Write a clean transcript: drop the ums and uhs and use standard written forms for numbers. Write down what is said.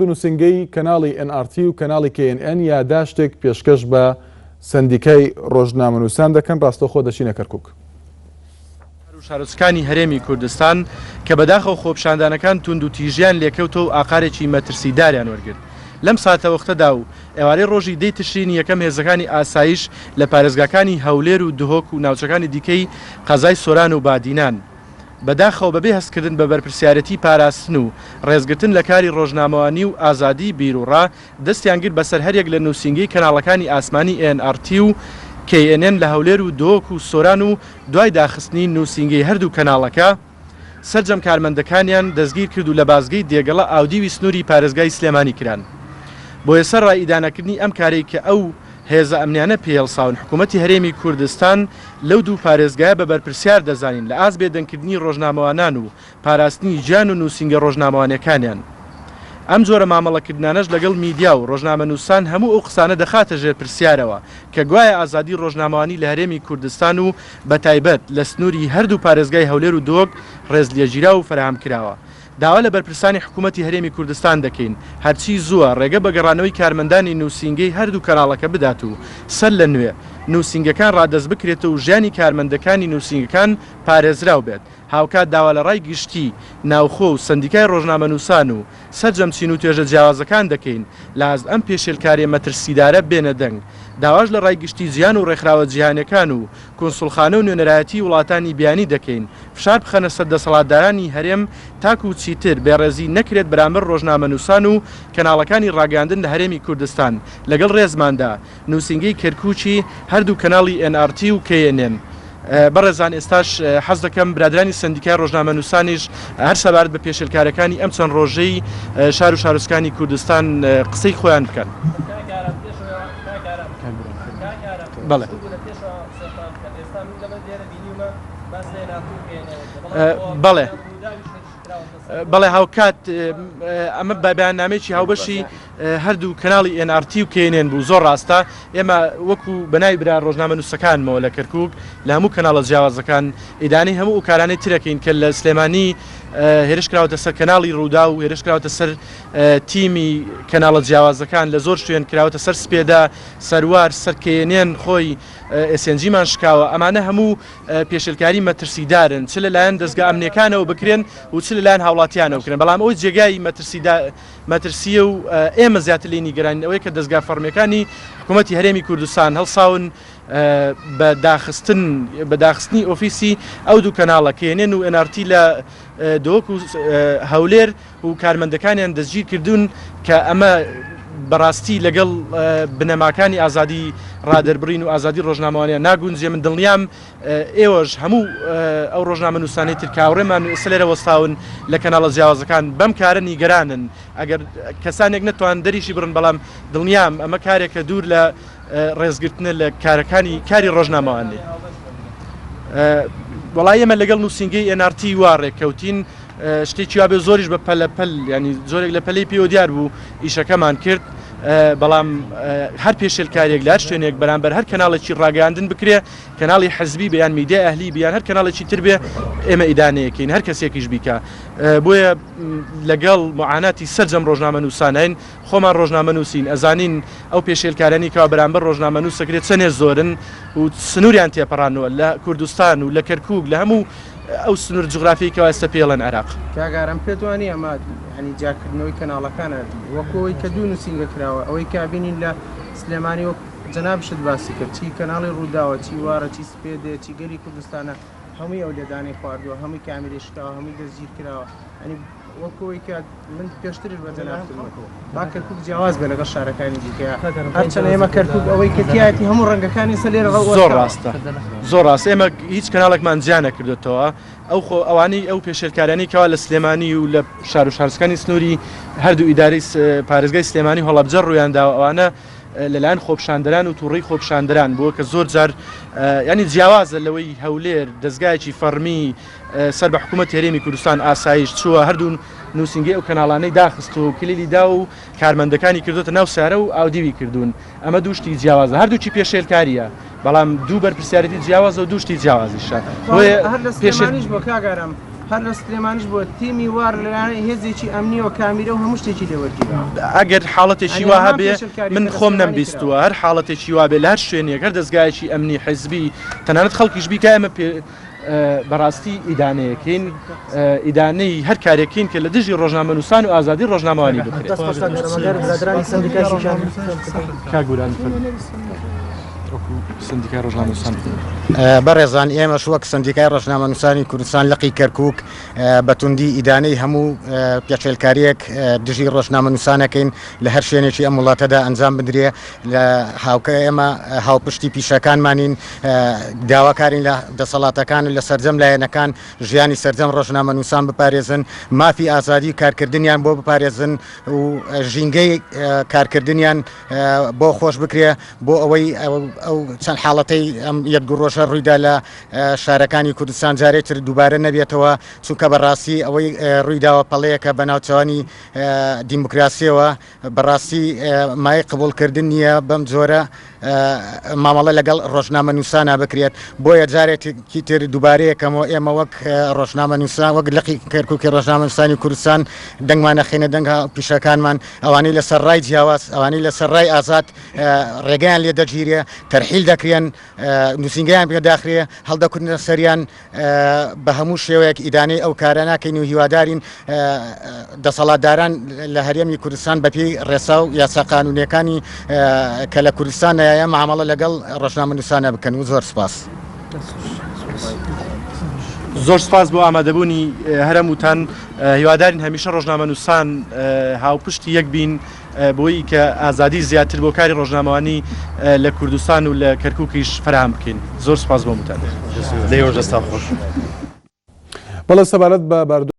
نووسنگەی کەناڵی NRT و کەناڵی KNN یاداشتێک پێشکەش بە سندیکای ڕۆژنامەنووسان دەکەن. ڕاستەوخۆ دەچینە کەرکووک. شارۆچکانی هەرێمی کوردستان کە بەداخەوە خۆپیشاندانەکان توند و تیژیان لێکەوتە و ئاقارێکی مەترسیداریان وەرگرت. لەم ساتە وەختەدا و ئێوارەی ڕۆژی دەی تشرینی یەکەم هێزەکانی ئاسایش لە پارێزگاکانی هەولێر و دهۆک و ناوچەکانی دیکەی قەزای سۆران و بادینان بەداخەوە بەبێ هەستکردن بە بەرپرسیارەتی پاراستن و ڕێزگرتن لە کاری ڕۆژنامەوانی و ئازادی بیرروڕا دەستیان کرد بەسەر هەرێک لە نووسنگەی کەناڵەکانی ئاسمانی NRT و KNN لە هەولێر و دۆک و سۆران و دوای داخستنی نووسنگەی هەردوو کەناڵەکە سەرجەم کارمەندەکانیان دەستگیر کرد و لە بازگەی دێگەڵە ئاودیوی سنووری پارێزگای سلێمانی کران. بۆ ێستا ڕائیدانەکردنی ئەم کارەی کە ئەو هێزە ئەمنیانە پێڵساون حکوومەتی هەرێمی کوردستان لەو دوو پارێزگایە بە بەرپرسیار دەزانین لە ئاز بێدەنگکردنی ڕۆژنامەوانان و پاراستنی گیان و نووسنگە ڕۆژنامەوانەکانیان. ئەم جۆرە مامەڵەکردانەش لەگەڵ میدیا و ڕۆژنامەنووسان هەموو ئەو قسانە دەخاتە ژێر پرسیارەوە کە گوایە ئازادی ڕۆژنامەوانی لە هەرێمی کوردستان و بەتایبەت لە سنووری هەردوو پارێزگای هەولێر و دۆک ڕێزلێگیرا و فراهم کراوە. داوا لە بەرپرسانی حکوومەتی هەرێمی کوردستان دەکەین هەرچی زووە ڕێگە بە گەڕانەوەی کارمەندانی نووسنگەی هەردوو کەناڵەکە بدات و سەر لە نوێ نووسنگەکان ڕادەست بکرێتە و ژیانی کارمەندەکانی نووسنگەکان پارێزراو بێت. هاوکات داوا لە ڕای گشتی ناوخۆ و سندیکای ڕۆژنامەنووسان و سەرجەمچین و توێژە جیاوازەکان دەکەین لاز ئەم پێشێلکاری مەترسیدارە بێنە دەنگ. داواش لە ڕای گشتی جیان و ڕێکخراوە جیهانیەکان و کۆنسوڵخانە و نوێنەرایەتی وڵاتانی بیانی دەکەین فشار بخەنە سەر دەسەڵاتدارانی هەرێم تاکو و چیتر بێڕێزی نەکرێت بەرامبەر ڕۆژنامەنووسان و کەناڵەکانی ڕاگەاندن لە هەرێمی کوردستان. لەگەڵ ڕێزماندا نووسنگەی کەرکووکی هەردوو کەناڵی NRT و KNN. بەڕێزان ئێستاش حەز دەکەم برادرانی سندیکای ڕۆژنامەنووسانیش هەر سەبارەت بە پێشێلکارەکانی ئەم چەند ڕۆژەی شار و شارۆچکانی کوردستان قسەی خۆیان بکەن. بەڵێ بەڵێ بەڵێ هاوکات ئەمە بەیاننامەیەکی هاوبەشی هەردوو کەناڵی NRT و KNN بوو. زۆر ڕاستە ئێمە وەکو بەناوی برا ڕۆژنامەنووسەکانمەوە لە کەرکووک لە هەموو کەناڵە جیاوازەکان ئیدانی هەموو ئەو کارانەی ترەکەین کە لە سلێمانی هێرش کراوەتە سەر کەناڵی ڕوودا و هێرش کراوەتە سەر تیمی کەناڵە جیاوازەکان لە زۆر شوێن کراوەتە سەر سپێدا سەروار سەر KNN خۆی SNGمان شکاوە. ئەمانە هەموو پێشێلکاری مەترسیدارن چ لەلایەن دەستگا ئەمنیەکانەوە بکرێن و چ لەلایەن هاوڵاتیانەوە بکرێن. بەڵام ئەوی جێگای مەترسیە و ئێمە زیاتر لێ نیگەرانی ئەوەی کە دەستگا فەرمیەکانی حکوومەتی هەرێمی کوردستان هەڵساون بە داخستنی ئۆفیسی ئەو دوو کەناڵە KNN و NRT لە دۆک و هەولێر و کارمەندەکانیان دەستگیر کردوون کە ئەمە بەڕاستی لەگەڵ بنەماکانی ئازادی ڕادەربڕین و ئازادی ڕۆژنامەوانیان ناگونجێ. من دڵنیام ئێوەش هەموو ئەو ڕۆژنامەنووسانەی تر کاوڕێمان ئێستا لێرە وەستاون لە کەناڵە جیاوازەکان بەم کارە نیگەرانن ئەگەر کەسانێک نەتوان دەریشی بڕن. بەڵام دڵنیام ئەمە کارێکە دوور لە ڕێزگرتنە لە کاری ڕۆژنامەوانی. وەڵای ئێمە لەگەڵ نووسنگەی NRT وا ڕێککەوتین شتێکی وابێ زۆریش بە پەلەپەل ینی زۆرێک لە پەلەی پێوە دیار بوو ئیشەکەمان کرد. بەڵام هەر پێشێلکارێک لە هەر شوێنێک بەرامبەر هەر کەناڵێکی ڕاگەاندن بکرێ کەناڵی حەزبی بیان میدیای ئەهلی بیان هەر کەناڵێکی تر بێ ئێمە ئیدانەیەکەین هەر کەسێکیش بیکە. بۆیە لەگەڵ معاناتی سەرجەم ڕۆژنامەنووسانین خۆمان ڕۆژنامەنووسین ئەزانین ئەو پێشێلکارانی کەوا بەرامبەر ڕۆژنامەنووسەکرێت چەندێ زۆرن و سنووریان تێپەڕانەوە لە کوردستان و لە کەرکووک لە هەموو ئەو سنوور جغرافیکەوە ئێستا پێڵەن عێراق. کاگارم پێتوانی ئەمە هەنی جاکردنەوەی کەناڵەکانە وەکەوەی کە دوو نووسنگە کراوە ئەوەی کابینین لە سلێمانی وەک جەنابشت باسی کرد چی کەناڵی ڕووداوە چی وارە چی سپێدێ چی گەلی کوردستانە هەمووی ئەو لێدانی خواردووە هەمووی کامیری شکاوە هەمووی دەستگیر کراوە ئەنی وەکەوەی کە من پێشترش بە جەنابتم با کەرکووک جیاواز بێ لەگەڵ شارەکانی دیکە هەرچەندە ئێمە کەرکووک ئەوەی کە تایەتی هەموو ڕەنگەکانی سەر لێرە زۆر ڕاستە زۆر ڕاست. ئێمە هیچ کەناڵێکمان زیان نەکردوێتەوە. ئەوانەی ئەو پێشێلکارانی کەوا لە سلێمانی و لە شار و شارچکانی سنووری هەردوو ئیدارەی پارێزگای سلێمانی هەڵەبجە ڕوویانداوە ئەوانە لەلایەن خۆپشاندەران و تووڕێی خۆپشاندەران بووە کە زۆر جار ینی جیاوازە لەوەی هەولێر دەستگایەکی فەرمی سەر بە حکوومەت هەرێمی کوردستان ئاسایش چووە هەردوو نووسنگی ئەو کەناڵانەی داخست و کلیلی دا و کارمەندەکانی کردوتە ناو سارە و ئاودیوی کردوون. ئەمە دووشتی جیاوازە هەردووچی پێشێلکاریە بەڵام دوو بەرپرسیارەتی جیاوازە و دووشتی جیاوازیشە. پێشێنیش بۆ کاگەرم هەر لە سلێمانش بۆ تیمی وار لەلایەنەی هێزێکی ئەمنی و کامیرە و هەموو شتێکی لێوەرگیرا ئەگەر حاڵەتێکی وا هەبێ من خۆم نەمبیستووە هەر حاڵەتێکی وا بێ لە هەر شوێنێک هەر دەستگایەکی ئەمنی حیزبی تەنانەت خەڵکیش بیکە ئێمە بەڕاستی ئیدانەیەکەین ئیدانەی هەر کارێکین کە لە دژی ڕۆژنامە نووسان و ئازادی ڕۆژنامەوانی بکرێت کاگوران سندیکای ڕۆژنامە نووسان بەڕێزان ئێمەش وەک سندیکای ڕۆژنامە نووسانی کوردستان لەقی کەرکووک بەتوندی ئیدانەی هەموو پێچێلکاریەک دژی ڕۆژنامە نووسانەکەین لە هەر شوێنێکی ئەم وڵاتەدا ئەنجام بدرێ لە هاوکە ئێمە هاوپشتی پیشەکانمانین داواکارین لە دەسەڵاتەکان و لە سەرجەم لایەنەکان ژیانی سەرجەم ڕۆژنامە نووسان بپارێزن مافی ئازادی کارکردنیان بۆ بپارێزن و ژینگەی کارکردنیان بۆ خۆش بکرێ بۆ ئەوەی ئەو چەند حاڵەتەی ئەم یەکگوڕۆژە ڕوویدا لە شارەکانی کوردستان جارێتتر دووبارە نەبێتەوە چونکە بەڕاستی ئەوەی ڕوویداوە پەڵەیەکە بەناوچەوانی دیموکراسیەوە بەڕاستی مای قبولکردن نییە بەم جۆرە مامەڵە لەگەڵ ڕۆژنامە نووسانە بکرێت بۆیە جارێکی تر دووبارەیەکەمەوە ئێمە وەک ڕۆژنامە نووسان وەک لەقی کەرکووکی ڕۆژنامە نووسانی کوردستان دەنگمانە خێنە دەنگە پیشەکانمان ئەوانەی لەسەر ڕای جیاواز ئەوانەی لەسەر ڕای ئازاد ڕێگەیان لێ دەگیرێ تەرحیل دەکرێن نووسنگیان پێداخرێ هەڵدەکردنە سەریان بە هەموو شێوەیەک ئیدانەی ئەو کارە ناکەین و هیوادارین دەسەڵاتداران لە هەرێمی کوردستان بەپێی ڕێسا و یاسا قانونیەکانی کە لە کوردستان نایە مامەڵە لەگەڵ ڕۆژنامە نووسانە بکەن و زۆر سپاس. زۆر سپاس بۆ ئامادەبوونی هەرەموتان هیوادارین هەمیشە ڕۆژنامە نووسان هاوپشتی یەک بین بۆی کە ئازادی زیاتر بۆ کاری ڕۆژنامەوانی لە کوردستان و لە کەرکووکیش فراهم بکەین. زۆر سپاس بۆ موتان. بەڵێ سەبارەت بە